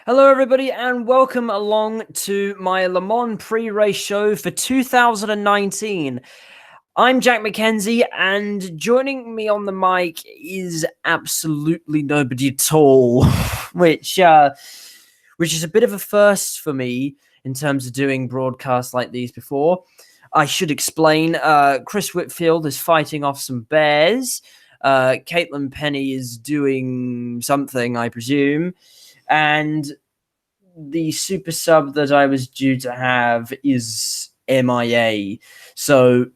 Hello, everybody, and welcome along to my Le Mans pre-race show for 2019. I'm Jack MacKenzie, and joining me on the mic is absolutely nobody at all, which is a bit of a first for me in terms of doing broadcasts like these before. I should explain, Chris Whitfield is fighting off some bears. Caitlin Penny is doing something, I presume. And the super sub that I was due to have is MIA. So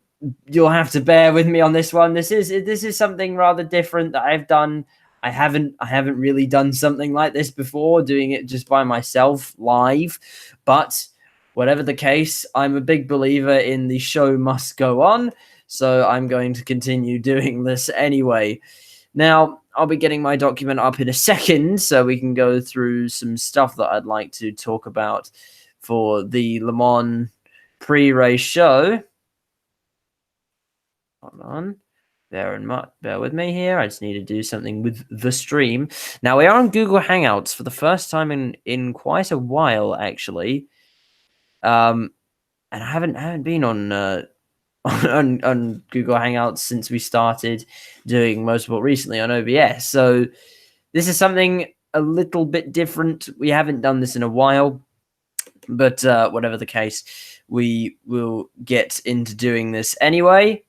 you'll have to bear with me on this one. This is something rather different that I've done. I haven't really done something like this before, doing it just by myself live. But whatever the case, I'm a big believer in the show must go on. So I'm going to continue doing this anyway. Now, I'll be getting my document up in a second so we can go through some stuff that I'd like to talk about for the Le Mans pre-race show. Hold on. Bear with me here. I just need to do something with the stream. Now, we are on Google Hangouts for the first time in quite a while, actually. And I haven't been on Google Hangouts since we started doing Motorsport recently on OBS. So this is something a little bit different. We haven't done this in a while, but whatever the case, we will get into doing this anyway.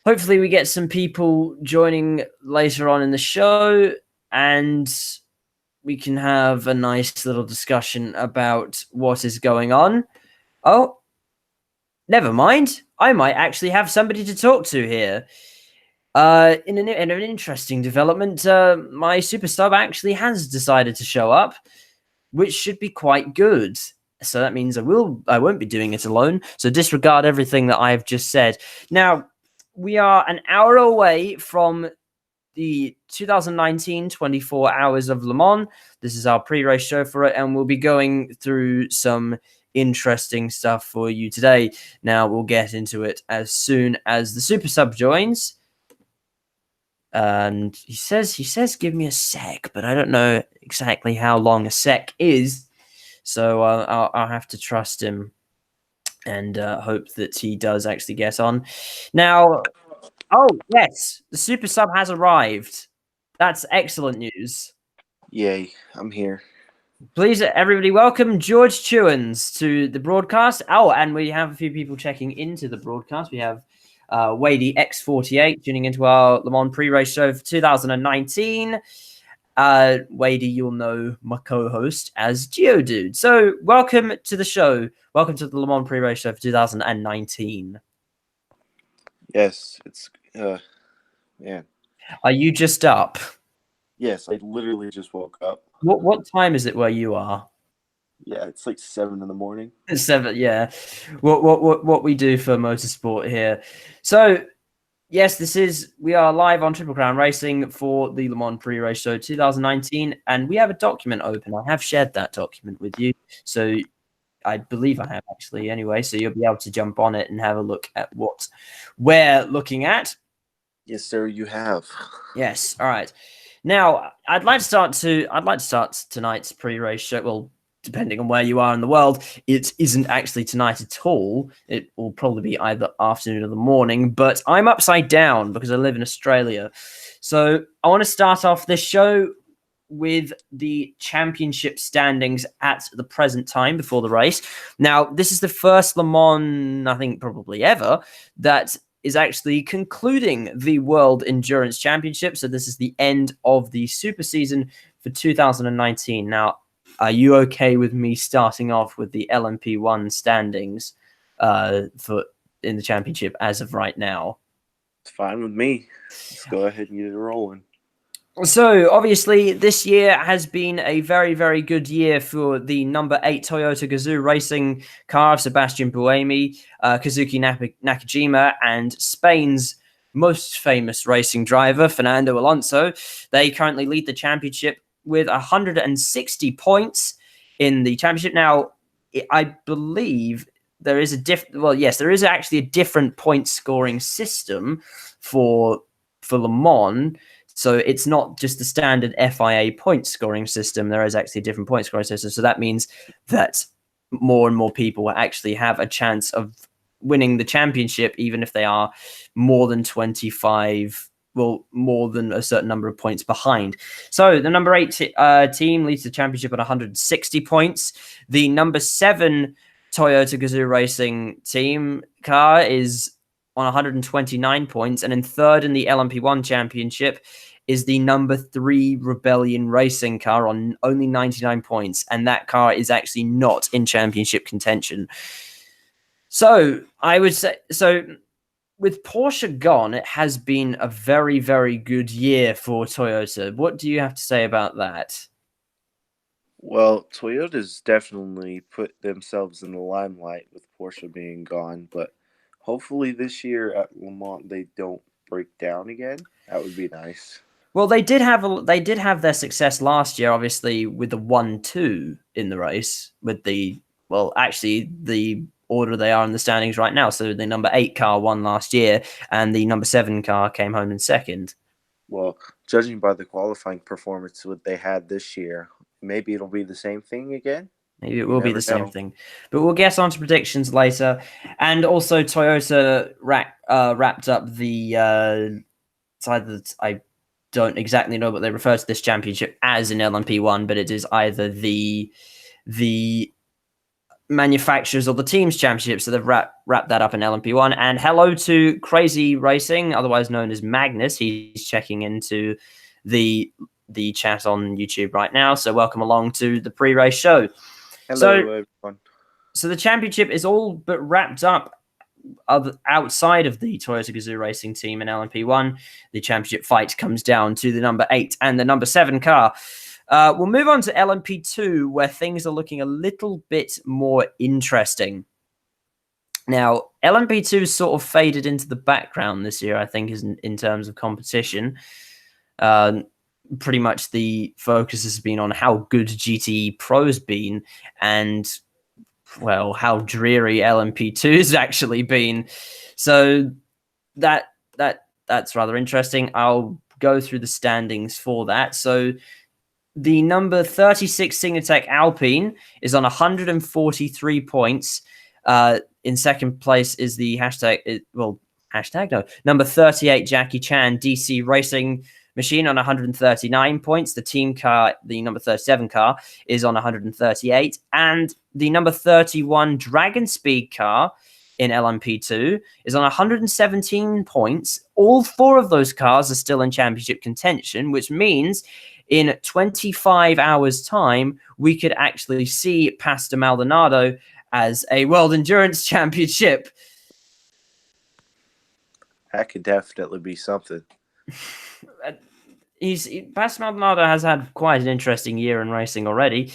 Hopefully we get some people joining later on in the show, and we can have a nice little discussion about what is going on. Oh, never mind. I might actually have somebody to talk to here. In an interesting development, my super sub actually has decided to show up, which should be quite good. So that means I won't be doing it alone. So disregard everything that I've just said. Now, we are an hour away from the 2019 24 Hours of Le Mans. This is our pre-race show for it, and we'll be going through some interesting stuff for you today. Now, we'll get into it as soon as the super sub joins. And he says, give me a sec, but I don't know exactly how long a sec is. So I'll have to trust him and hope that he does actually get on. Now, oh, yes, the super sub has arrived. That's excellent news. Yay, I'm here. Please, everybody, welcome George Chewens to the broadcast. Oh, and we have a few people checking into the broadcast. We have Wadey X48 tuning into our Le Mans pre-race show for 2019. Wadey, you'll know my co-host as Geodude. So welcome to the show. Welcome to the Le Mans pre-race show for 2019. Yes, it's man. Are you just up? Yes, I literally just woke up. What time is it where you are? Yeah, it's like 7 in the morning. 7, yeah. What we do for motorsport here. So yes, we are live on Triple Crown Racing for the Le Mans pre-race show 2019, and we have a document open. I have shared that document with you, so I believe I have actually anyway, so you'll be able to jump on it and have a look at what we're looking at. Yes, sir, you have. Yes, all right. Now, I'd like to start tonight's pre-race show. Well, depending on where you are in the world, it isn't actually tonight at all. It will probably be either afternoon or the morning, but I'm upside down because I live in Australia. So I want to start off this show with the championship standings at the present time before the race. Now, this is the first Le Mans, I think probably ever, that is actually concluding the World Endurance Championship. So this is the end of the super season for 2019. Now, are you okay with me starting off with the LMP1 standings for in the championship as of right now? It's fine with me. Let's go ahead and get it rolling. So, obviously, this year has been a very, very good year for the number 8 Toyota Gazoo racing car of Sebastian Buemi, Kazuki Nakajima, and Spain's most famous racing driver, Fernando Alonso. They currently lead the championship with 160 points in the championship. Now, I believe there is there is actually a different point scoring system for Le Mans. So it's not just the standard FIA point scoring system. There is actually a different point scoring system. So that means that more and more people will actually have a chance of winning the championship, even if they are more than 25, well, more than a certain number of points behind. So the number 8 team leads the championship at 160 points. The number 7 Toyota Gazoo Racing team car is on 129 points, and in third in the LMP1 championship is the number 3 Rebellion Racing car on only 99 points, and that car is actually not in championship contention. So I would say, with Porsche gone, it has been a very, very good year for Toyota. What do you have to say about that? Well, Toyota's definitely put themselves in the limelight with Porsche being gone, but hopefully this year at Le Mans they don't break down again. That would be nice. Well, they did have their success last year, obviously, with the 1-2 in the race, with the order they are in the standings right now. So the number 8 car won last year, and the number 7 car came home in second. Well, judging by the qualifying performance what they had this year, maybe it'll be the same thing again. Maybe it will be the same thing. But we'll get on to predictions later. And also, Toyota wrapped up the side that I don't exactly know what they refer to this championship as in LMP1, but it is either the manufacturers or the teams championship. So they've wrapped that up in LMP1. And hello to Crazy Racing, otherwise known as Magnus. He's checking into the chat on YouTube right now. So welcome along to the pre-race show. Hello, everyone. So the championship is all but wrapped up outside of the Toyota Gazoo Racing team in LMP1. The championship fight comes down to the number 8 and the number 7 car. We'll move on to LMP2, where things are looking a little bit more interesting. Now, LMP2 sort of faded into the background this year, I think, in terms of competition. Pretty much the focus has been on how good GTE Pro's been and, well, how dreary LMP2 has actually been. So that's rather interesting. I'll go through the standings for that. So the number 36 Signatech Alpine is on 143 points. In second place is the number 38 Jackie Chan DC Racing Machine on 139 points. The team car, the number 37 car, is on 138. And the number 31 Dragon Speed car in LMP2 is on 117 points. All 4 of those cars are still in championship contention, which means in 25 hours' time, we could actually see Pastor Maldonado as a World Endurance Championship. That could definitely be something. Pastor Maldonado has had quite an interesting year in racing already.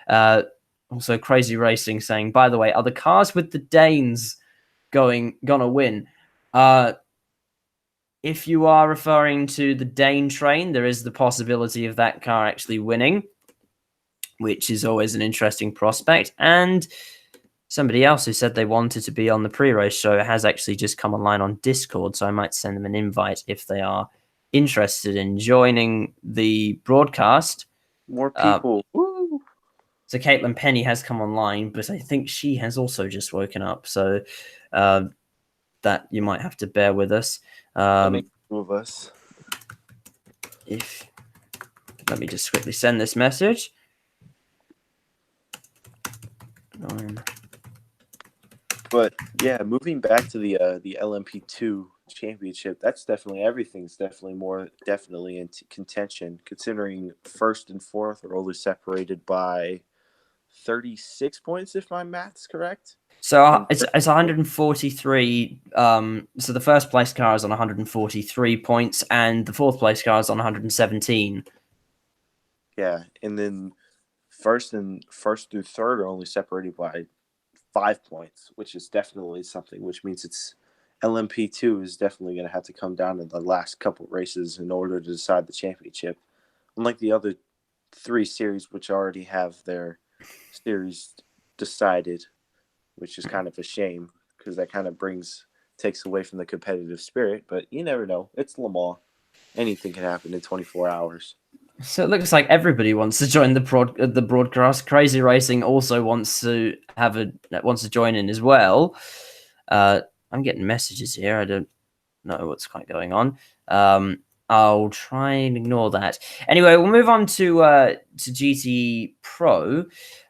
Also, Crazy Racing saying, by the way, are the cars with the Danes gonna win? If you are referring to the Dane train, there is the possibility of that car actually winning, which is always an interesting prospect. And somebody else who said they wanted to be on the pre-race show has actually just come online on Discord, so I might send them an invite if they are interested in joining the broadcast. More people. Woo! So Caitlin Penny has come online, but I think she has also just woken up, so that you might have to bear with us. Two of us. Let me just quickly send this message. But yeah, moving back to the LMP2 championship, that's definitely everything's definitely in contention. Considering first and fourth are only separated by 36 points, if my math's correct. So it's 143. So the first place car is on 143 points, and the fourth place car is on 117. Yeah, and then first through third are only separated by 5 points, which is definitely something. Which means it's LMP2 is definitely going to have to come down in the last couple races in order to decide the championship. Unlike the other 3 series, which already have their series decided, which is kind of a shame because that kind of takes away from the competitive spirit. But you never know. It's Le Mans. Anything can happen in 24 hours. So it looks like everybody wants to join the broadcast. Crazy Racing also wants to join in as well. I'm getting messages here. I don't know what's quite going on. I'll try and ignore that. Anyway, we'll move on to GT Pro.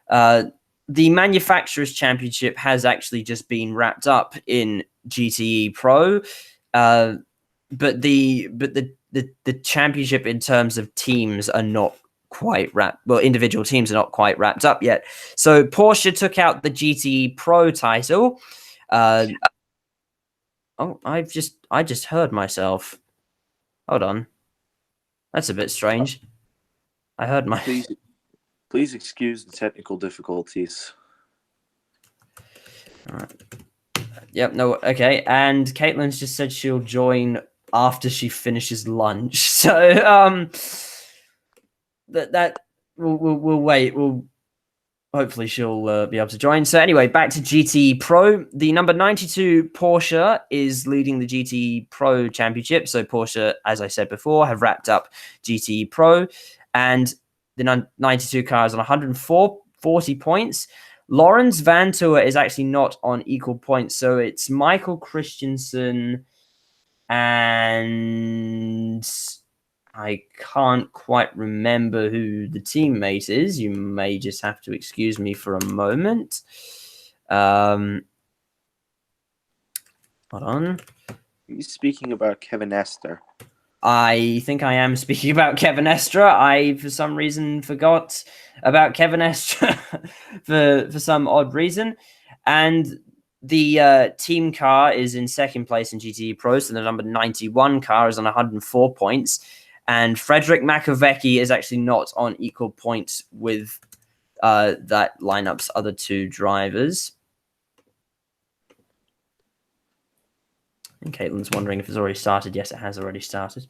The Manufacturers Championship has actually just been wrapped up in GTE Pro, but the championship in terms of teams are not quite wrapped. Well, individual teams are not quite wrapped up yet. So Porsche took out the GTE Pro title. I just heard myself. Hold on. That's a bit strange. I heard my... Please excuse the technical difficulties. All right. Yep, no, okay. And Caitlin's just said she'll join after she finishes lunch. So, we'll wait. Hopefully she'll be able to join. So anyway, back to GT Pro. The number 92 Porsche is leading the GT Pro Championship. So Porsche, as I said before, have wrapped up GT Pro. And the 92 car is on 140 points. Lawrence Vantour is actually not on equal points. So it's Michael Christensen and... I can't quite remember who the teammate is. You may just have to excuse me for a moment. Hold on. Are you speaking about Kevin Estre? I think I am speaking about Kevin Estre. I, for some reason, forgot about Kevin Estre for some odd reason. And the team car is in second place in GTE Pro, so the number 91 car is on 104 points. And Frederick Makovecki is actually not on equal points with that lineup's other two drivers. And Caitlin's wondering if it's already started. Yes, it has already started.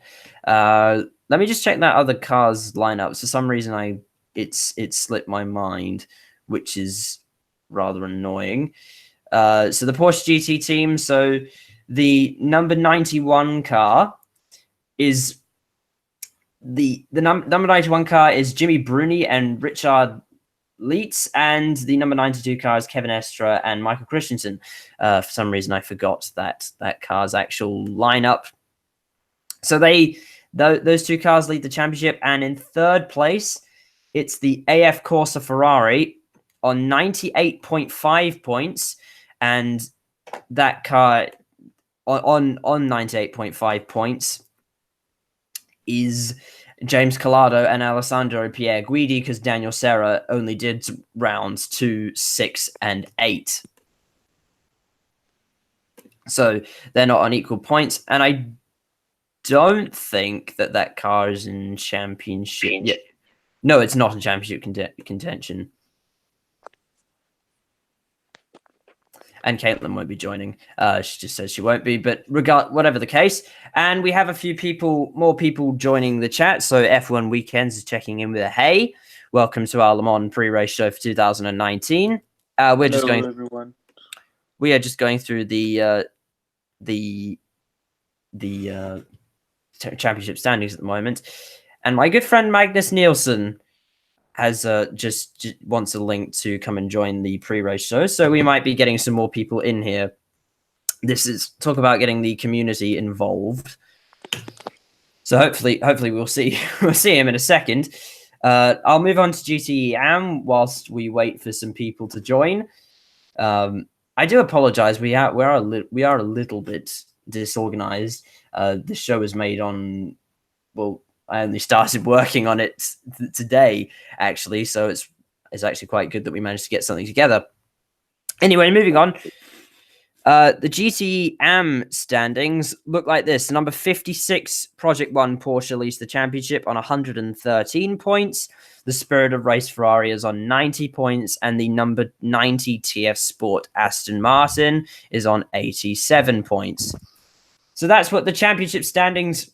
Let me just check that other car's lineup. For some reason, it slipped my mind, which is rather annoying. So the Porsche GT team. So the number 91 car is... The number 91 car is Jimmy Bruni and Richard Leitz, and the number 92 car is Kevin Estre and Michael Christensen. For some reason, I forgot that car's actual lineup. So those two cars lead the championship, and in third place, it's the AF Corsa Ferrari on 98.5 points, and that car on 98.5 points is James Collado and Alessandro Pierre Guidi, because Daniel Serra only did rounds 2, 6, and 8. So they're not on equal points. And I don't think that car is in championship. Yeah. No, it's not in championship contention. And Caitlin won't be joining. She just says she won't be, but whatever the case. And we have more people joining the chat. So F1 Weekends is checking in with a hey. Welcome to our Le Mans pre-race show for 2019. Everyone. We are just going through the championship standings at the moment. And my good friend Magnus Nielsen has just wants a link to come and join the pre-race show, so we might be getting some more people in here. This is talk about getting the community involved. So hopefully we'll see him in a second. I'll move on to GTE Am whilst we wait for some people to join. I do apologize. We are a little bit disorganized. The show was made on, well, I only started working on it today, actually, so it's actually quite good that we managed to get something together. Anyway, moving on. The GT Am standings look like this. Number 56, Project One Porsche leads the championship on 113 points. The Spirit of Race Ferrari is on 90 points, and the number 90 TF Sport Aston Martin is on 87 points. So that's what the championship standings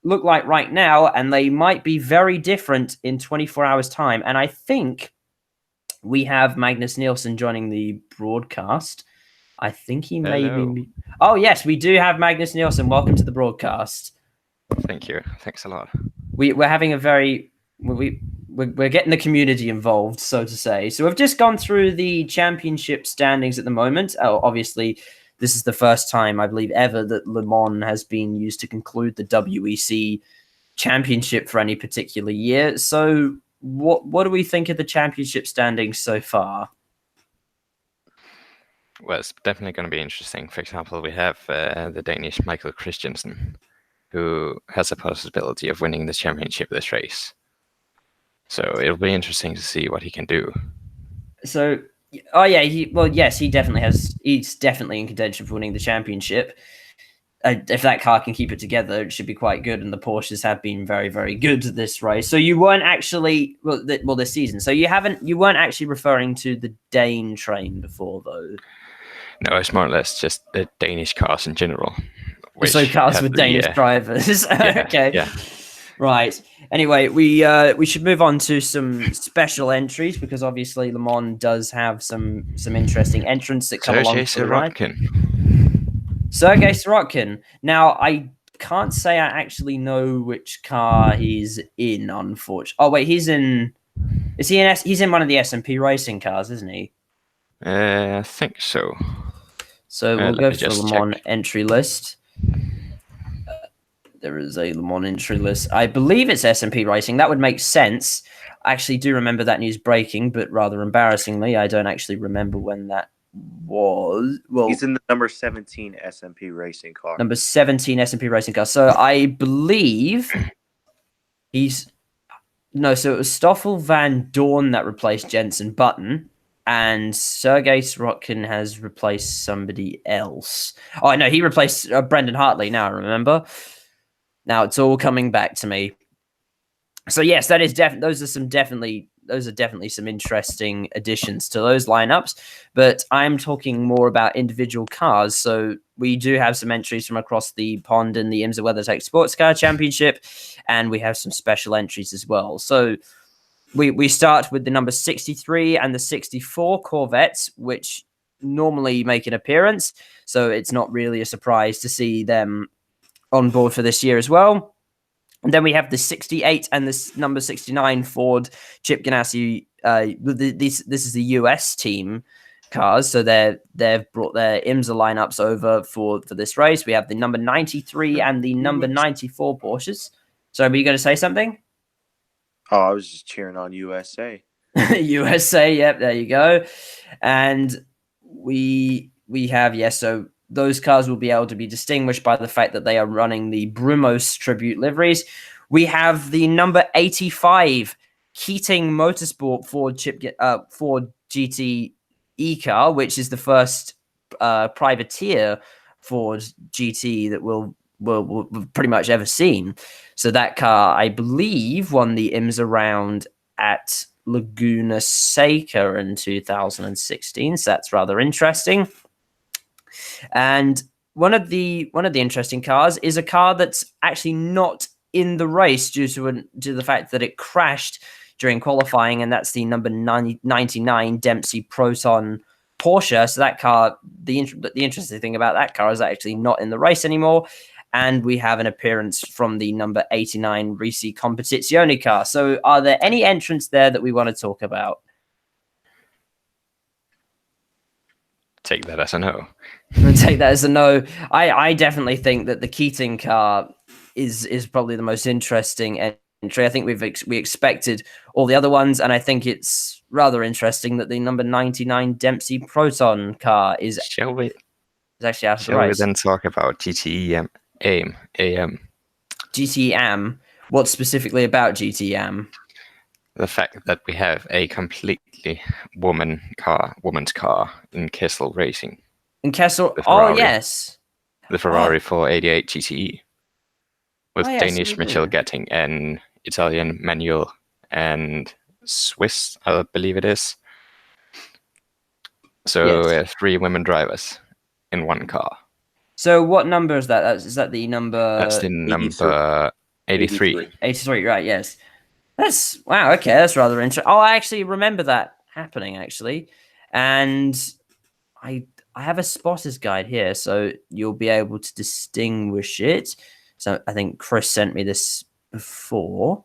look like right now, and they might be very different in 24 hours time. And I think we have Magnus Nielsen joining the broadcast. I think he may be... Oh yes, we do have Magnus Nielsen. Welcome to the broadcast. Thank you. Thanks a lot. We're having a very we're getting the community involved, so to say. So we've just gone through the championship standings at the moment. Obviously, this is the first time I believe ever that Le Mans has been used to conclude the WEC championship for any particular year. So what do we think of the championship standings so far? Well, it's definitely going to be interesting. For example, we have the Danish Michael Christiansen, who has a possibility of winning the championship this race. So it'll be interesting to see what he can do. So, yeah, yes, he definitely has. He's definitely in contention for winning the championship. If that car can keep it together, it should be quite good. And the Porsches have been very, very good this race. So you weren't actually this season. So you weren't actually referring to the Dane train before, though. No, it's more or less just the Danish cars in general. So cars with Danish drivers. Okay. Yeah. Right. Anyway, we should move on to some special entries because obviously Le Mans does have some interesting entrants that come along for the ride. Sergei Sirotkin. Now, I can't say I actually know which car he's in, unfortunately. Oh, wait, he's in one of the S&P racing cars, isn't he? I think so. So we'll go for the Le Mans entry list. There is a Le Mans entry list. I believe it's S&P Racing. That would make sense. I actually do remember that news breaking, but rather embarrassingly, I don't actually remember when that was. Well, he's in the number 17 S&P Racing car. Number 17 S&P Racing car. So I believe so it was Stoffel Van Dorn that replaced Jensen Button, and Sergei Sirotkin has replaced somebody else. Oh, no, he replaced Brendan Hartley now, I remember. Now it's all coming back to me. So yes, that is those are definitely some interesting additions to those lineups. But I'm talking more about individual cars. So we do have some entries from across the pond in the IMSA WeatherTech Sports Car Championship, and we have some special entries as well. So we start with the number 63 and the 64 Corvettes, which normally make an appearance. So it's not really a surprise to see them on board for this year as well. And then we have the 68 and the number 69 Ford Chip Ganassi. This is the US team cars, so they've brought their IMSA lineups over for this race. We have the number 93 and the number 94 Porsches. So were you going to say something? Oh, I was just cheering on USA. USA, yep, there you go. And we have, so those cars will be able to be distinguished by the fact that they are running the Brumos tribute liveries. We have the number 85 Keating Motorsport Ford GT car, which is the first privateer Ford GT that we'll pretty much ever seen. So that car, I believe, won the IMSA round at Laguna Seca in 2016. So that's rather interesting. And one of the interesting cars is a car that's actually not in the race due to the fact that it crashed during qualifying, and that's the number 99 Dempsey Proton Porsche. So that car, the interesting thing about that car is actually not in the race anymore. And we have an appearance from the number 89 Risi Competizione car. So are there any entrants there that we want to talk about? Take that as a no. Take that as a no. I definitely think that the Keating car is probably the most interesting entry. I think we expected all the other ones, and I think it's rather interesting that the number 99 Dempsey Proton car is actually out of the race. Shall we then talk about GTE AM? GTE AM. What specifically about GTE AM? The fact that we have a completely woman's car in Kessel Racing. In Kessel? Oh, yes. The Ferrari 488 GTE. With Danish Michel Getting and Italian Manuel and Swiss, I believe it is. So 3 women drivers in one car. So what number is that? Is that the number? That's the number 83. 83, right, yes. Wow, okay, that's rather interesting. Oh, I actually remember that happening, actually. And I have a spotter's guide here, so you'll be able to distinguish it. So I think Chris sent me this before.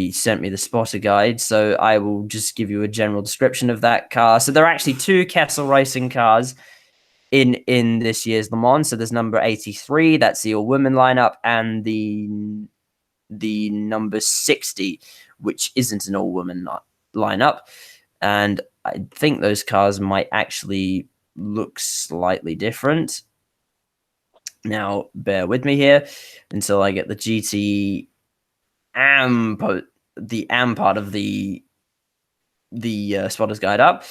Sent me the spotter guide, so I will just give you a general description of that car. So there are actually 2 Kessel Racing cars in this year's Le Mans. So there's number 83, that's the all-women lineup, and the number 60, which isn't an all-women lineup. And I think those cars might actually look slightly different. Now, bear with me here until I get the GT AM part of the spotter's guide up.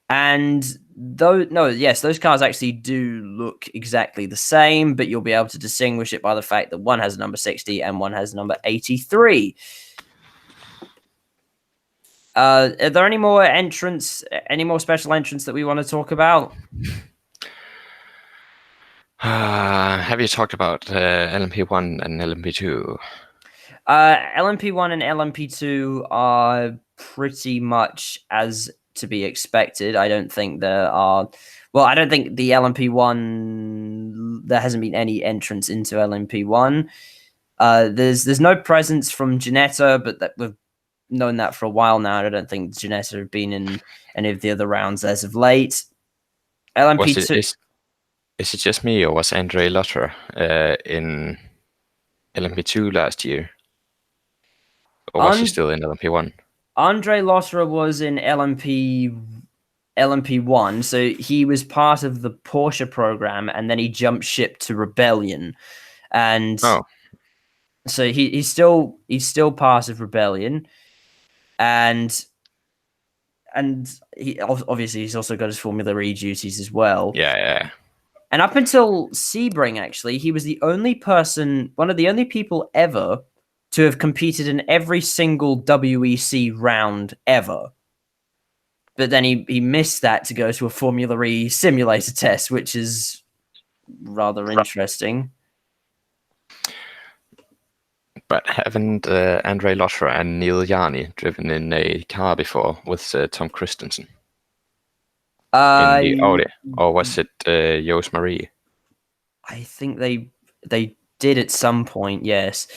And those cars actually do look exactly the same, but you'll be able to distinguish it by the fact that one has number 60 and one has number 83. Are there any more special entrants that we want to talk about? Have you talked about LMP1 and LMP2? LMP1 and LMP2 are pretty much as to be expected. I don't think there are... Well, I don't think the LMP1... There hasn't been any entrance into LMP1. There's no presence from Ginetta, but we've known that for a while now. I don't think Ginetta have been in any of the other rounds as of late. LMP2... Is it just me, or was Andre Lotterer in LMP2 last year? Or was he still in LMP1? Andre Lotterer was in LMP1, so he was part of the Porsche program, and then he jumped ship to Rebellion, and so he's still part of Rebellion, and he obviously he's also got his Formula E duties as well. Yeah. And up until Sebring, actually, he was one of the only people ever to have competed in every single WEC round ever. But then he missed that to go to a Formula E simulator test, which is rather interesting. But haven't Andre Lotterer and Neil Yarni driven in a car before with Tom Christensen? In the Audi, or was it Jos Marie? I think they did at some point, yes.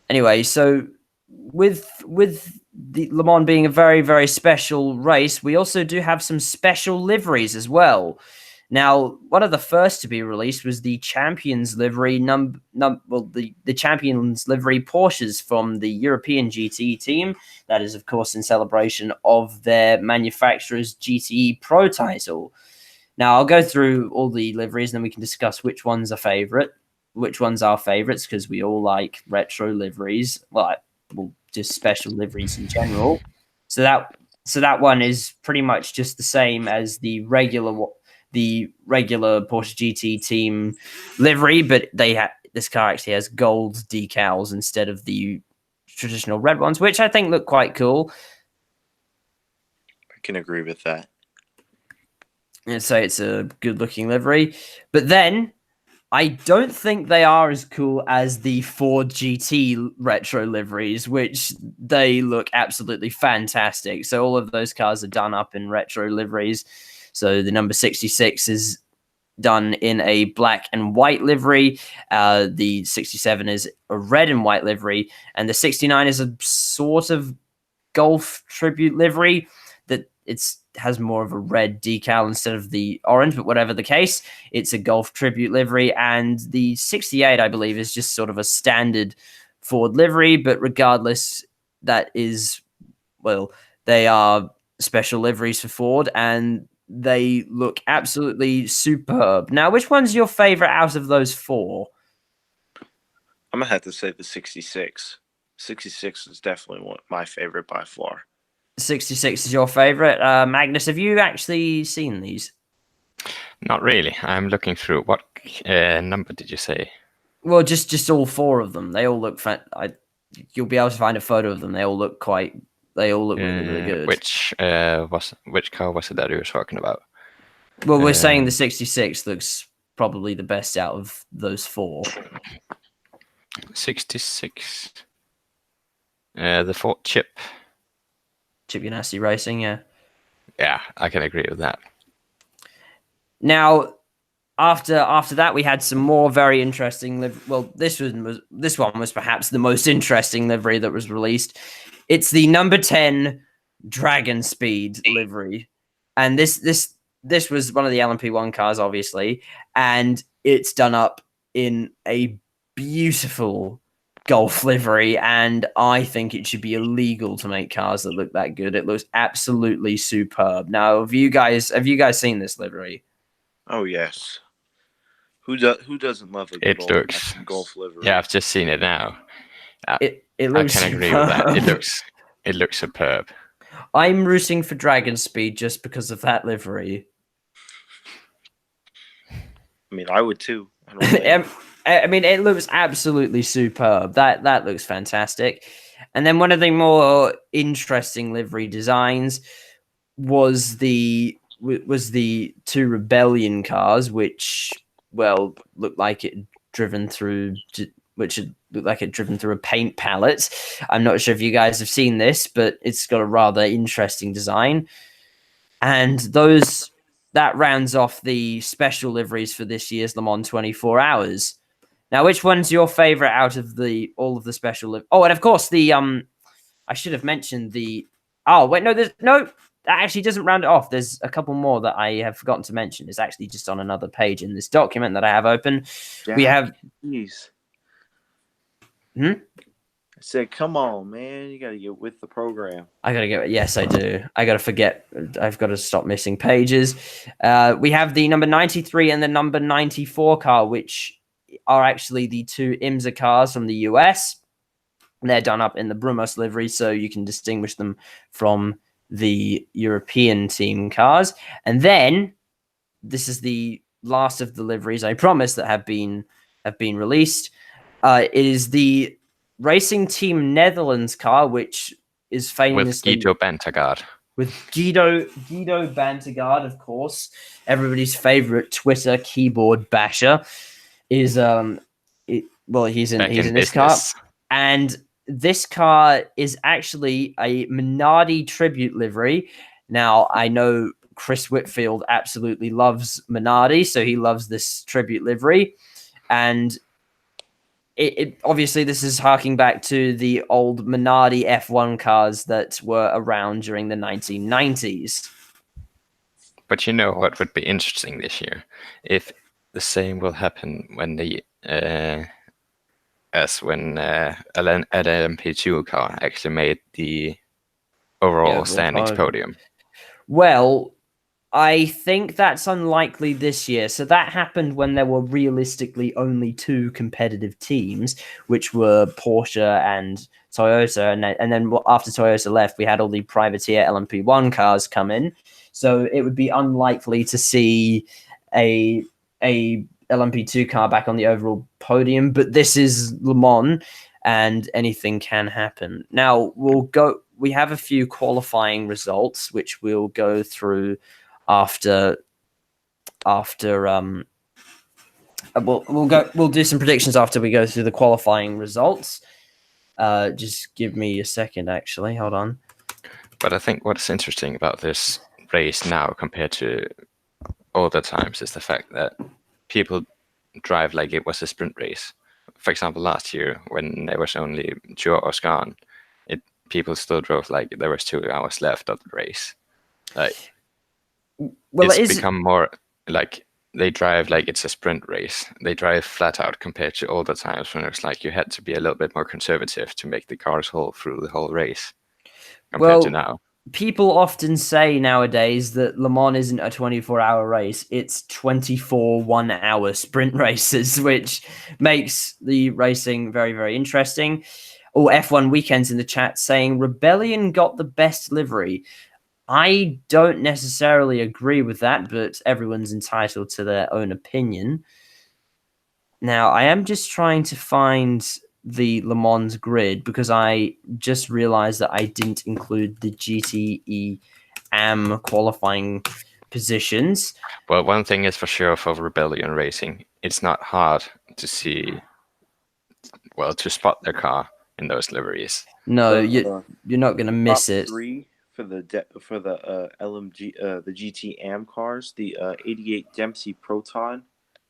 Anyway, so with the Le Mans being a very, very special race, we also do have some special liveries as well. Now, one of the first to be released was the Champions livery, the Champions livery Porsches from the European GTE team. That is, of course, in celebration of their manufacturer's GTE Pro title. Now, I'll go through all the liveries, and then we can discuss which ones are our favorites, because we all like retro liveries. Well, just special liveries in general. So that one is pretty much just the same as the regular Porsche GT team livery, but this car actually has gold decals instead of the traditional red ones, which I think look quite cool. I can agree with that. And so it's a good looking livery, but then I don't think they are as cool as the Ford GT retro liveries, which they look absolutely fantastic. So all of those cars are done up in retro liveries. So the number 66 is done in a black and white livery. The 67 is a red and white livery. And the 69 is a sort of Golf tribute livery that has more of a red decal instead of the orange, but whatever the case, it's a Golf tribute livery. And the 68, I believe, is just sort of a standard Ford livery. But regardless, that is, well, they are special liveries for Ford, and they look absolutely superb. Now, which one's your favorite out of those 4? I'm going to have to say the 66. 66 is definitely my favorite by far. 66 is your favorite. Magnus, have you actually seen these? Not really. I'm looking through. What number did you say? Well, just all 4 of them. They all look you'll be able to find a photo of them. They all look really, really good. Which car was it that you were talking about? Well, we're saying the 66 looks probably the best out of those 4. 66. The Ford Chip Ganassi Racing, yeah. Yeah, I can agree with that. Now, after that, we had some more very interesting this one was perhaps the most interesting livery that was released. It's the number 10 Dragon Speed livery, and this was one of the LMP1 cars, obviously, and it's done up in a beautiful Golf livery, and I think it should be illegal to make cars that look that good. It looks absolutely superb. Now, have you guys seen this livery? Oh yes. Who doesn't love a good It looks Golf livery? Yeah, I've just seen it now. It looks I can agree with that. It looks superb. I'm rooting for Dragon Speed just because of that livery. I mean, I would too. I mean, it looks absolutely superb. That looks fantastic. And then one of the more interesting livery designs was the two Rebellion cars, which looked like it driven through a paint palette. I'm not sure if you guys have seen this, but it's got a rather interesting design. And that rounds off the special liveries for this year's Le Mans 24 Hours. Now, which one's your favorite out of all of the special? Oh, and of course I should have mentioned the. Oh wait, that actually doesn't round it off. There's a couple more that I have forgotten to mention. It's actually just on another page in this document that I have open. Yeah, we have. Geez. I said, come on, man. You got to get with the program. Yes, I do. I got to forget. I've got to stop missing pages. We have the number 93 and the number 94 car, which are actually the two IMSA cars from the US. They're done up in the Brumos livery, so you can distinguish them from the European team cars. And then this is the last of the liveries, I promise, that have been released. It is the Racing Team Netherlands car, which is famously with Guido Bantegard. With Guido Bantegard, of course, everybody's favorite Twitter keyboard basher, is he's in this car, and this car is actually a Minardi tribute livery. Now, I know Chris Whitfield absolutely loves Minardi, so he loves this tribute livery, and it obviously this is harking back to the old Minardi F1 cars that were around during the 1990s. But you know what would be interesting this year? If the same will happen when an LMP2 car actually made the overall standings podium. Well, I think that's unlikely this year. So that happened when there were realistically only two competitive teams, which were Porsche and Toyota. And then after Toyota left, we had all the privateer LMP1 cars come in. So it would be unlikely to see a LMP2 car back on the overall podium. But this is Le Mans, and anything can happen. Now, we have a few qualifying results, which we'll go through after we'll do some predictions after we go through the qualifying results. Just give me a second, actually. Hold on. But I think what's interesting about this race now compared to older times is the fact that people drive like it was a sprint race. For example, last year when there was only 2 hours gone, people still drove like there was 2 hours left of the race. It's become more like they drive like it's a sprint race. They drive flat out compared to older times when it was like you had to be a little bit more conservative to make the cars hold through the whole race compared to now. People often say nowadays that Le Mans isn't a 24-hour race. It's 24 one-hour sprint races, which makes the racing very, very interesting. F1 Weekends in the chat saying Rebellion got the best livery. I don't necessarily agree with that, but everyone's entitled to their own opinion. Now, I am just trying to find the Le Mans grid because I just realized that I didn't include the GTE AM qualifying positions. Well, one thing is for sure for Rebellion Racing, it's not hard to see, to spot their car in those liveries. No, you're not going to miss it. 3 for the LMG, the GT AM cars, the 88 Dempsey Proton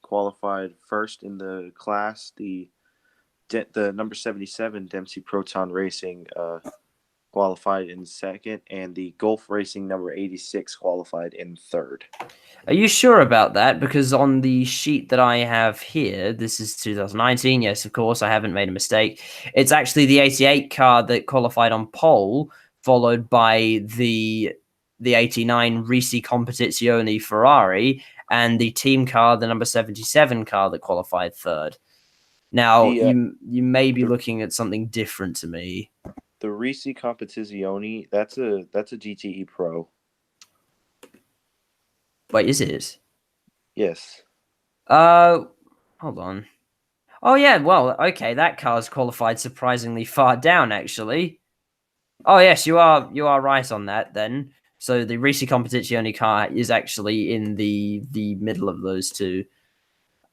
qualified first in the class. The number 77 Dempsey Proton Racing qualified in second, and the Gulf Racing number 86 qualified in third. Are you sure about that? Because on the sheet that I have here, this is 2019. Yes, of course, I haven't made a mistake. It's actually the 88 car that qualified on pole, followed by the 89 Risi Competizione Ferrari, and the team car, the number 77 car that qualified third. Now, you may be looking at something different to me. The Risi Competizione, that's a GTE Pro. Wait, is it? Yes. Hold on. Oh yeah, well, okay, that car's qualified surprisingly far down, actually. Oh yes, you are right on that then. So the Risi Competizione car is actually in the middle of those two.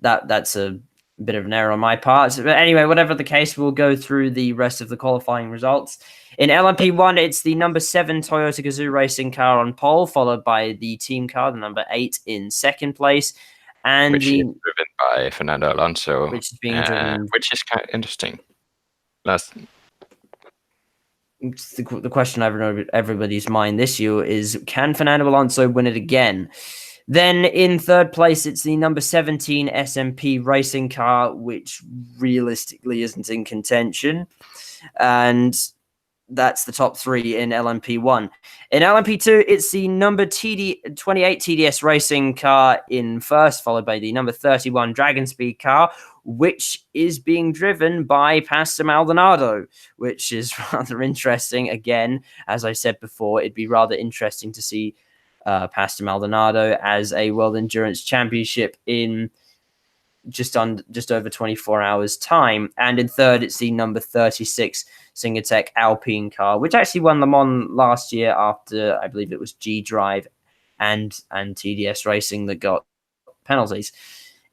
That's a bit of an error on my part. But anyway, whatever the case, we'll go through the rest of the qualifying results. In LMP1, it's the number 7 Toyota Gazoo Racing car on pole, followed by the team car, the number 8, in second place. And which is driven by Fernando Alonso, which is being driven, which is kind of interesting. The question over everybody's mind this year is, can Fernando Alonso win it again? Then in third place, it's the number 17 SMP racing car, which realistically isn't in contention. And that's the top 3 in LMP1. In LMP2, it's the number 28 TDS racing car in first, followed by the number 31 Dragon Speed car, which is being driven by Pastor Maldonado, which is rather interesting. Again, as I said before, it'd be rather interesting to see Pastor Maldonado as a World Endurance Championship in just over 24 hours time. And in third, it's the number 36 Singatec Alpine car, which actually won Le Mans last year after, I believe it was G Drive and TDS Racing that got penalties.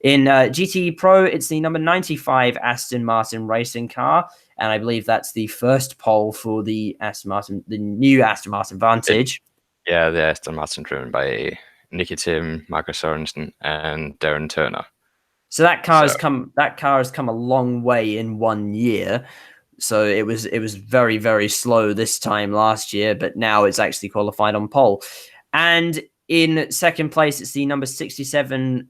In GTE Pro, it's the number 95 Aston Martin racing car, and I believe that's the first pole for the new Aston Martin Vantage. The Aston Martin driven by Nicky Tim, Marcus Sorensen, and Darren Turner. So that car has come a long way in 1 year. So it was very, very slow this time last year, but now it's actually qualified on pole. And in second place, it's the number 67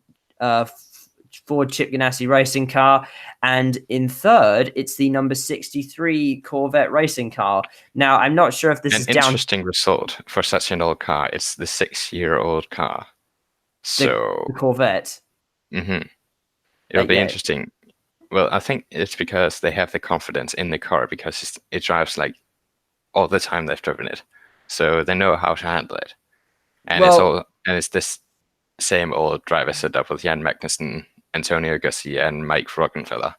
Ford Chip Ganassi racing car. And in third, it's the number 63 Corvette racing car. Now, I'm not sure if this is an interesting result for such an old car. It's the 6-year-old car. So the Corvette. Mm-hmm. It'll be interesting. Well, I think it's because they have the confidence in the car because it drives like all the time they've driven it, so they know how to handle it. And it's this same old driver setup with Jan Magnussen, Antonio Garcia, and Mike Roggenfeller.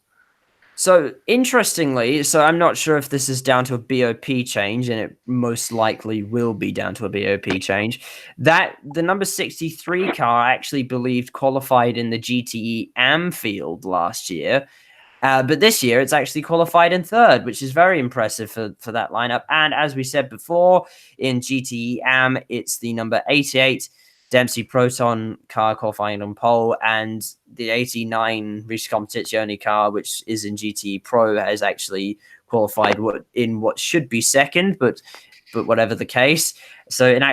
So interestingly, I'm not sure if this is down to a BOP change, and it most likely will be down to a BOP change. That the number 63 car I actually believed qualified in the GTE AM field last year, but this year it's actually qualified in third, which is very impressive for that lineup. And as we said before, in GTE AM, it's the number 88 Dempsey Proton car qualifying on pole, and the 89 Risi Competizione car, which is in GTE Pro, has actually qualified in what should be second, but whatever the case. So in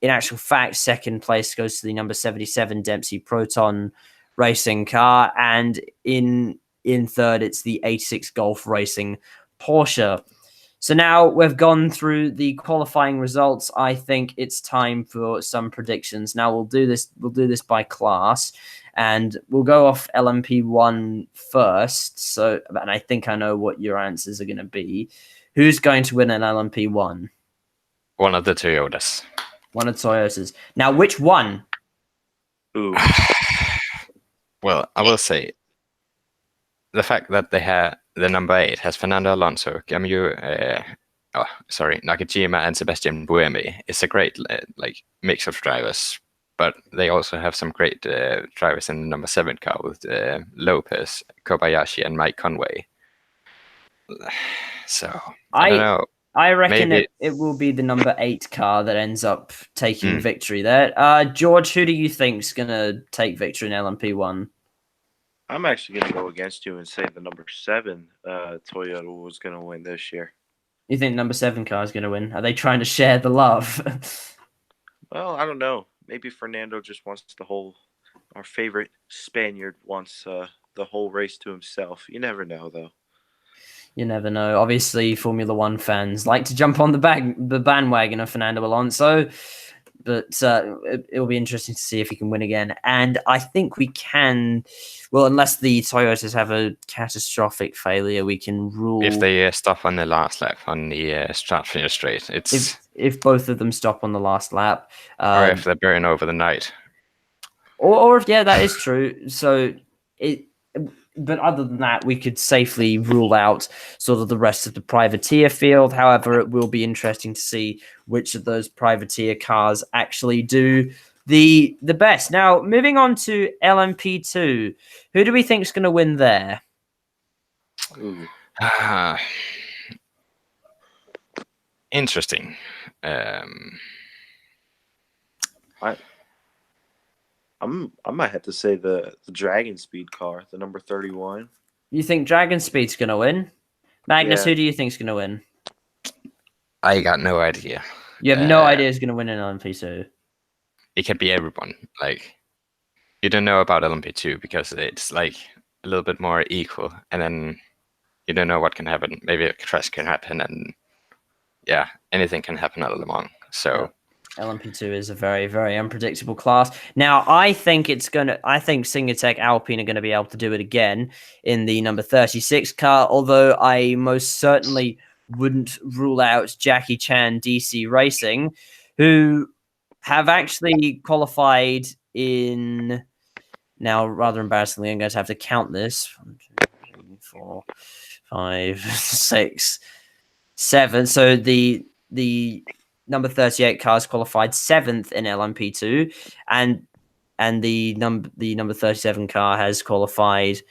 actual fact, second place goes to the number 77 Dempsey Proton racing car, and in third, it's the 86 Golf Racing Porsche. So now we've gone through the qualifying results. I think it's time for some predictions. Now we'll do this by class, and we'll go off LMP1 first. So, and I think I know what your answers are going to be. Who's going to win an LMP1? One of the Toyotas. One of the Toyotas. Now, which one? Ooh. Well, I will say the fact that they have the number 8 has Fernando Alonso, Nakajima, and Sebastian Buemi. It's a great mix of drivers, but they also have some great drivers in the number 7 car with Lopez, Kobayashi, and Mike Conway. So I don't know. I reckon it will be the number 8 car that ends up taking victory there. George, who do you think's gonna take victory in LMP1? I'm actually going to go against you and say the number 7 Toyota was going to win this year. You think number 7 car is going to win? Are they trying to share the love? Well, I don't know. Maybe Fernando just wants our favorite Spaniard wants the whole race to himself. You never know, though. You never know. Obviously, Formula One fans like to jump on the bandwagon of Fernando Alonso, but it'll be interesting to see if he can win again. And I think we can, well, unless the Toyotas have a catastrophic failure, we can rule. If they stop on the last lap on the start finish straight, it's if both of them stop on the last lap, or if they burn over the night, or if that is true. So but other than that, we could safely rule out sort of the rest of the privateer field. However, it will be interesting to see which of those privateer cars actually do the best. Now, moving on to LMP2, who do we think is going to win there? Interesting. I might have to say the Dragon Speed car, the number 31. You think Dragon Speed's going to win? Magnus, Yeah. who do you think is going to win? I got no idea. You have no idea who's going to win in LMP2. It can be everyone. Like, you don't know about LMP2 because it's like a little bit more equal, and then you don't know what can happen. Maybe a crash can happen, and yeah, anything can happen at Le Mans. So LMP2 is a very, very unpredictable class. Now, I think Singatec Alpine are going to be able to do it again in the number 36 car, although I most certainly wouldn't rule out Jackie Chan DC Racing, who have actually qualified in, now rather embarrassingly, I'm going to have to count this. 1, 2, 3, 4, 5, 6, 7. So the number 38 car is qualified 7th in LMP2, and the number 37 car has qualified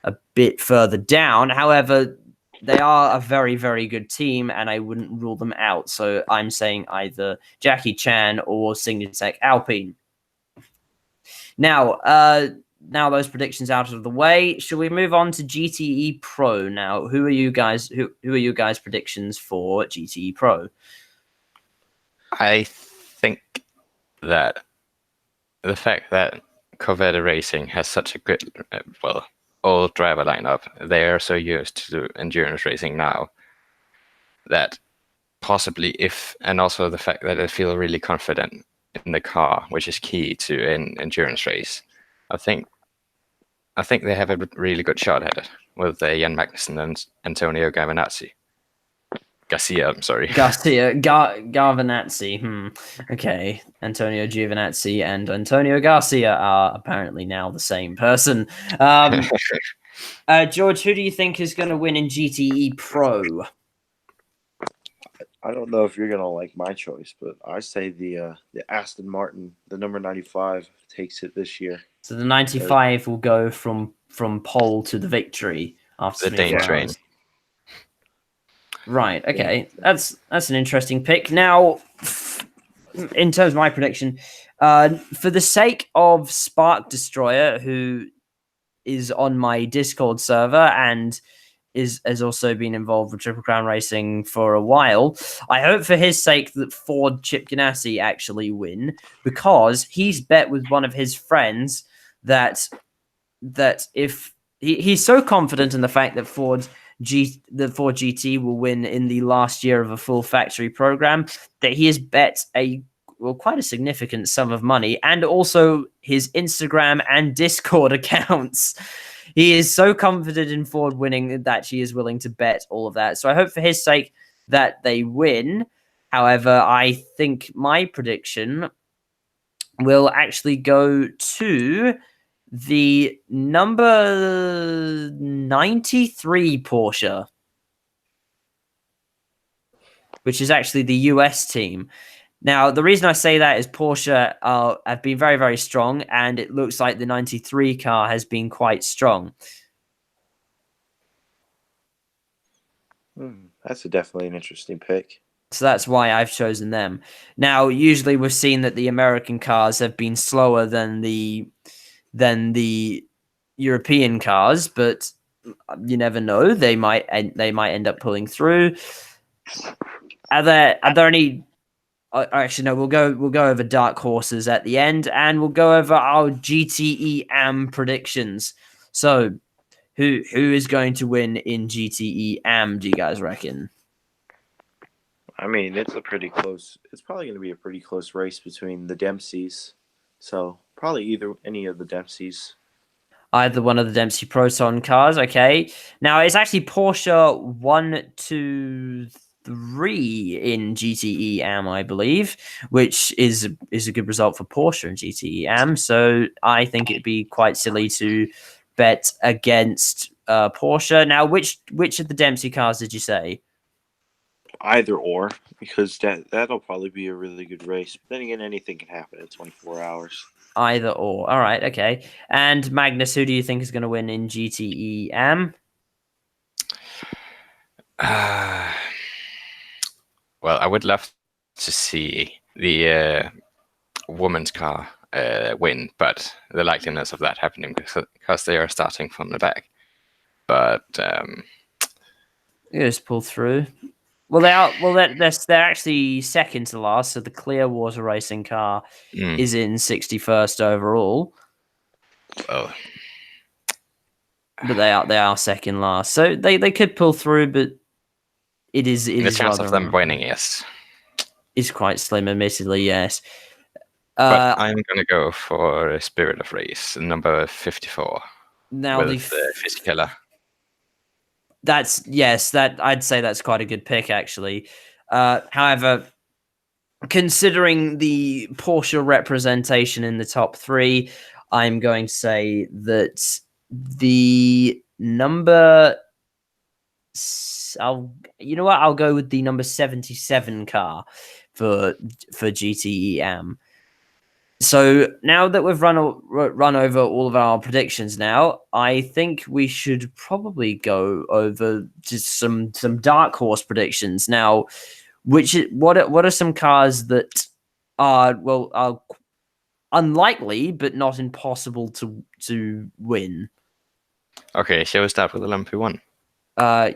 a bit further down. However, they are a very, very good team, and I wouldn't rule them out. So I'm saying either Jackie Chan or Singatec Alpine. Now those predictions out of the way, shall we move on to GTE Pro now? Who are you guys predictions for GTE Pro? I think that the fact that Corvette Racing has such a good, old driver lineup, they are so used to endurance racing now that possibly and also the fact that they feel really confident in the car, which is key to an endurance race. I think they have a really good shot at it with Jan Magnussen and Antonio Garcia, I'm sorry. Giovinazzi. Okay. Antonio Giovinazzi and Antonio Garcia are apparently now the same person. George, who do you think is going to win in GTE Pro? I don't know if you're going to like my choice, but I say the Aston Martin, the number 95, takes it this year. So the 95 will go from pole to the victory after the Dane train. Right. Okay. That's an interesting pick. Now, in terms of my prediction, for the sake of Spark Destroyer, who is on my Discord server and has also been involved with Triple Crown Racing for a while, I hope for his sake that Ford Chip Ganassi actually win, because he's bet with one of his friends that if he's so confident in the fact that Ford GT will win in the last year of a full factory program, that he has bet quite a significant sum of money, and also his Instagram and Discord accounts. He is so confident in Ford winning that he is willing to bet all of that. So I hope for his sake that they win. However, I think my prediction will actually go to the number 93 Porsche, which is actually the US team. Now, the reason I say that is Porsche have been very, very strong, and it looks like the 93 car has been quite strong. That's definitely an interesting pick. So that's why I've chosen them. Now, usually we've seen that the American cars have been slower than the European cars, but you never know. They might end up pulling through. Are there any? Actually, no. We'll go over dark horses at the end, and we'll go over our GTE AM predictions. So, who is going to win in GTE AM? Do you guys reckon? I mean, it's probably going to be a pretty close race between the Dempseys. So probably any of the Dempseys. Either one of the Dempsey Proton cars. Okay. Now it's actually Porsche 1, 2, 3 in GTE AM, I believe, which is a good result for Porsche in GTE AM. So I think it'd be quite silly to bet against Porsche. Now, which of the Dempsey cars did you say? Either or, because that'll probably be a really good race. But then again, anything can happen in 24 hours. Either or. All right, okay. And Magnus, who do you think is going to win in GTE AM? Well, I would love to see the woman's car win, but the likeliness of that happening because they are starting from the back. But you just pull through. Well, they are. Well, they're actually second to last. So the Clearwater Racing car is in 61st overall. Oh, but they are second last. So they could pull through, but it is the chance of them winning is quite slim, admittedly. Yes. But I'm gonna go for Spirit of Race, number 54. Now with Fisichella. I'd say that's quite a good pick, actually. However, considering the Porsche representation in the top 3, I'm going to say that the number... I'll go with the number 77 car for GTE AM. So now that we've run over all of our predictions now, I think we should probably go over just some dark horse predictions. Now, what are some cars that are unlikely but not impossible to win? Okay, shall we start with LMP1?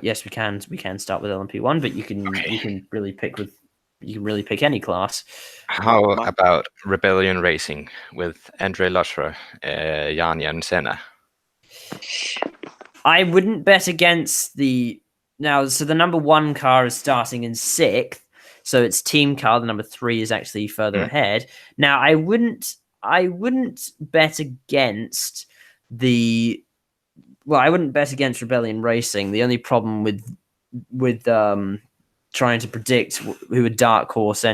Yes, we can. We can start with LMP1, but you can really pick any class. How about Rebellion Racing with Andre Lotterer, Janja and Senna? I wouldn't bet against so the number 1 car is starting in 6th, so it's team car. The number 3 is actually further ahead. Now, I wouldn't bet against I wouldn't bet against Rebellion Racing. The only problem with trying to predict who a dark horse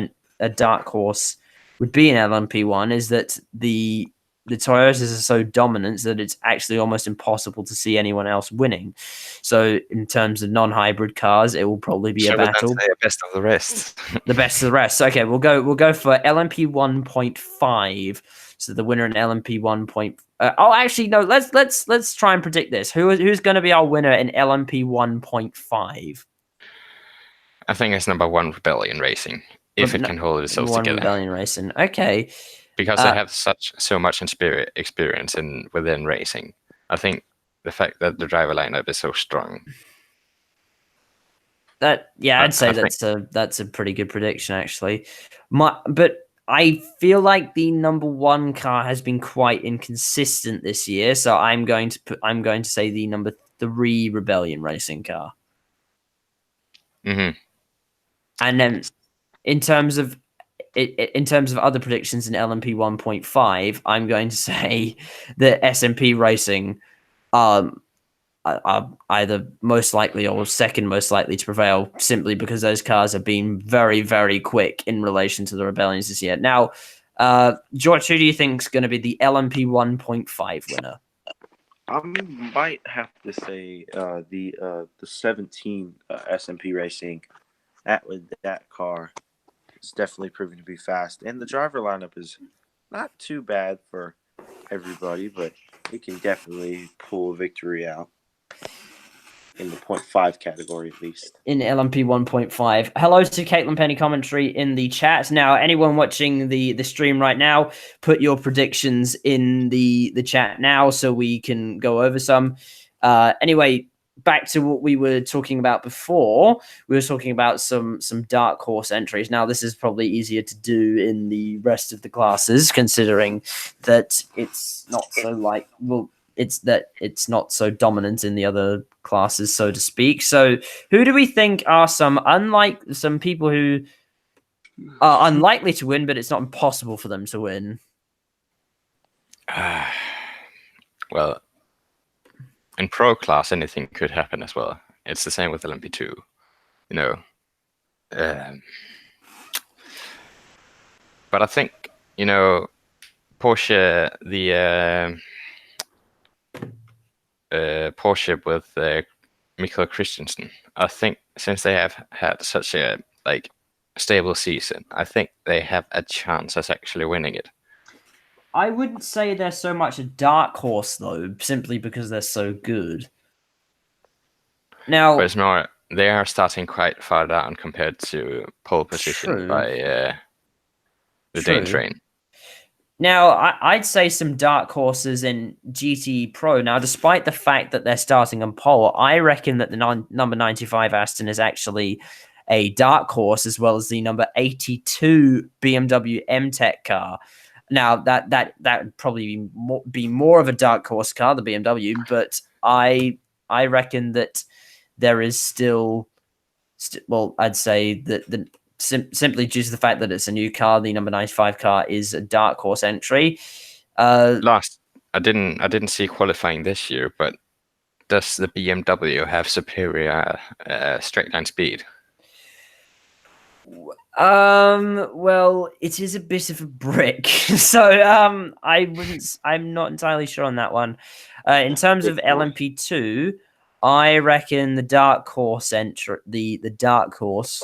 would be in LMP1 is that the Toyotas are so dominant that it's actually almost impossible to see anyone else winning. So in terms of non-hybrid cars, it will probably be a battle. The best of the rest. The best of the rest. Okay, we'll go for LMP 1.5. So the winner in LMP 1. Actually no. Let's try and predict this. Who's going to be our winner in LMP 1.5? I think it's number 1 Rebellion Racing, if it can hold itself together. Rebellion Racing, okay. Because they have so much experience within racing. I think the fact that the driver lineup is so strong. I'd say that's a pretty good prediction, actually. But I feel like the number 1 car has been quite inconsistent this year, so I'm going to say the number 3 Rebellion Racing car. Mm-hmm. And then in terms of other predictions in LMP 1.5, I'm going to say that SMP Racing are either most likely or second most likely to prevail, simply because those cars have been very, very quick in relation to the Rebellions this year. Now, George, who do you think is going to be the LMP 1.5 winner? I might have to say the 17 SMP Racing. That car is definitely proven to be fast, and the driver lineup is not too bad for everybody, but it can definitely pull a victory out. in the 0.5 category at least. In LMP 1.5. Hello to Caitlin Penny commentary in the chat. Now, anyone watching the stream right now, put your predictions in the chat now so we can go over some. Anyway, back to what we were talking about before. We were talking about some dark horse entries. Now, this is probably easier to do in the rest of the classes, considering that it's not so it's not so dominant in the other classes, so to speak. So who do we think are some people who are unlikely to win, but it's not impossible for them to win? Well, in pro class, anything could happen as well. It's the same with LMP2, you know. But I think, you know, Porsche, Porsche with Michael Christensen. I think since they have had such a stable season, I think they have a chance at actually winning it. I wouldn't say they're so much a dark horse though, simply because they're so good. Now, but it's more they are starting quite far down compared to pole position by the Dane train. Now, I'd say some dark horses in GTE Pro. Now, despite the fact that they're starting on pole, I reckon that the number 95 Aston is actually a dark horse, as well as the number 82 BMW M-Tech car. Now, that would probably be more of a dark horse car, the BMW, but I reckon that there is still well, I'd say that simply due to the fact that it's a new car, the number 95 car is a dark horse entry. I didn't see qualifying this year, but does the BMW have superior straight line speed? Well, it is a bit of a brick, so I'm not entirely sure on that one. In terms of LMP2, I reckon the dark horse the dark horse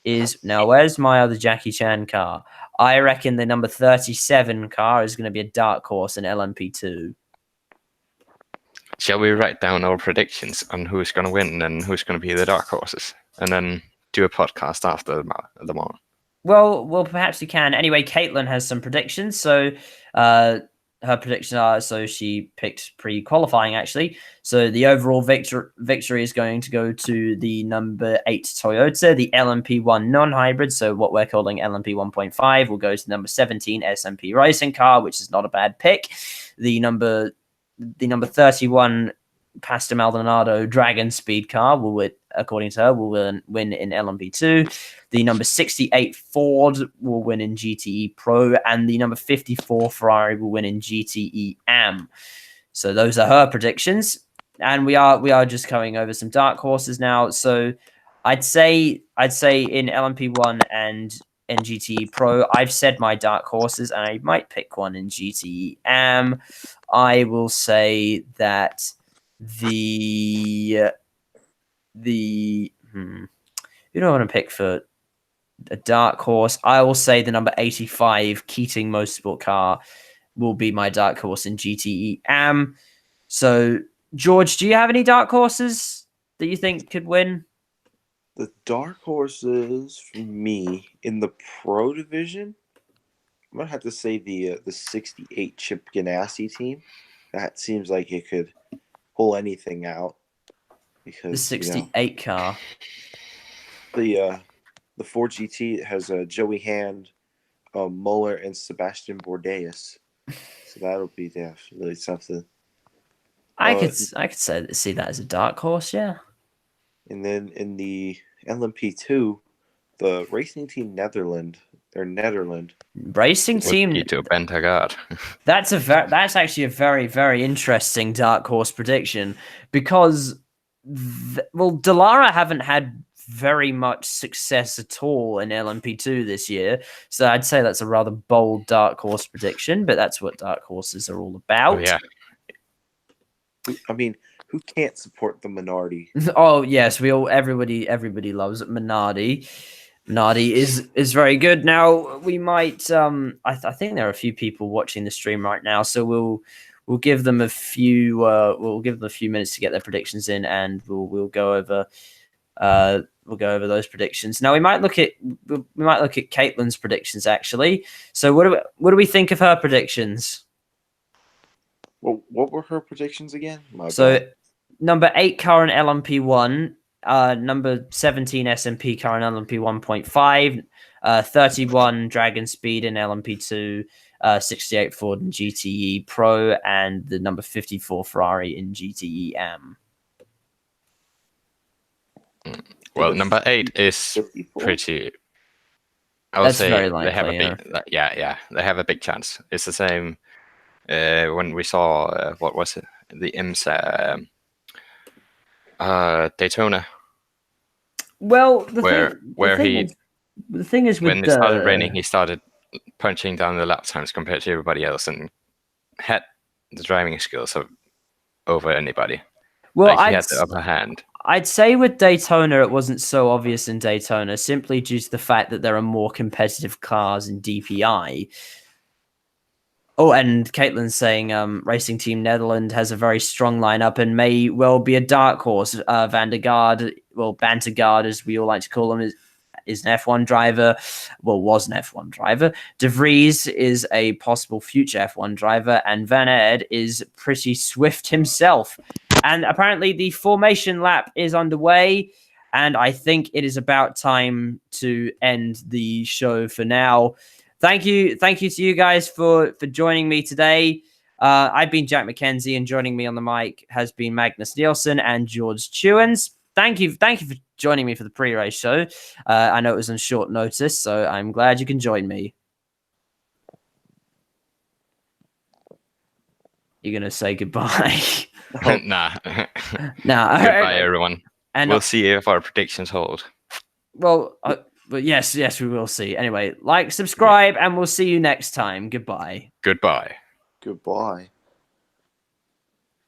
is now. Where's my other Jackie Chan car? I reckon the number 37 car is going to be a dark horse in LMP2. Shall we write down our predictions on who's going to win and who's going to be the dark horses, and then do a podcast after the morning? Well, perhaps we can. Anyway, Caitlin has some predictions. So, her predictions are, so she picked pre-qualifying actually. So the overall victory is going to go to the number 8 Toyota, the LMP1 non-hybrid, so what we're calling LMP 1.5 will go to the number 17 SMP racing car, which is not a bad pick. The number 31 Pastor Maldonado Dragon Speed car will win, according to her, will win in LMP2. The number 68 Ford will win in GTE Pro, and the number 54 Ferrari will win in GTE Am. So those are her predictions, and we are just going over some dark horses now. So I'd say in LMP1 and in GTE Pro, I've said my dark horses, and I might pick one in GTE Am. I will say that who do I want to pick for a dark horse? I will say the number 85 Keating Motorsport car will be my dark horse in GTE Am. So, George, do you have any dark horses that you think could win? The dark horses for me in the pro division, I'm gonna have to say the 68 Chip Ganassi team. That seems like it could pull anything out. Because the 68 car. The Ford GT has Joey Hand, Muller, and Sebastian Bourdais. So that'll be definitely something. I could see that as a dark horse, yeah. And then in the LMP2, the racing team Netherlands racing team to Bentagard. That's actually a very, very interesting dark horse prediction, because Dallara haven't had very much success at all in LMP2 this year, so I'd say that's a rather bold dark horse prediction, but that's what dark horses are all about. Oh, yeah. I mean, who can't support the Minardi? Oh yes, everybody loves Minardi. Minardi is very good. Now we might I think there are a few people watching the stream right now, so we'll give them a few minutes to get their predictions in, and we'll go over those predictions. Now we might look at Caitlin's predictions actually. So what do we think of her predictions? Well, what were her predictions again? Number 8 car in LMP1, number 17 SMP car in LMP 1.5, 31 Dragon Speed in LMP2, 68 Ford in GTE Pro, and the number 54 Ferrari in GTE M. Well, number 8 is 54? Pretty. I would say very likely, they have a big, they have a big chance. It's the same when we saw what was it, the IMSA Daytona. Well, the thing is when it started raining, he started punching down the lap times compared to everybody else, and had the driving skills over anybody. Well, he had the upper hand. I'd say with Daytona, it wasn't so obvious in Daytona, simply due to the fact that there are more competitive cars in DPI. Oh, and Caitlin's saying Racing Team Netherlands has a very strong lineup and may well be a dark horse. Van der Gaard, Bantergaard, as we all like to call him, is an F1 driver. Well, was an F1 driver. De Vries is a possible future F1 driver, and Van Aert is pretty swift himself. And apparently the formation lap is underway, and I think it is about time to end the show for now. Thank you to you guys for joining me today. I've been Jack MacKenzie, and joining me on the mic has been Magnus Nielsen and George Chewens. Thank you for joining me for the pre-race show. I know it was on short notice, so I'm glad you can join me. You're gonna say goodbye. Nah. Goodbye, everyone. And we'll see if our predictions hold. Well, but yes, we will see. Anyway, like, subscribe, and we'll see you next time. Goodbye. Goodbye. Goodbye.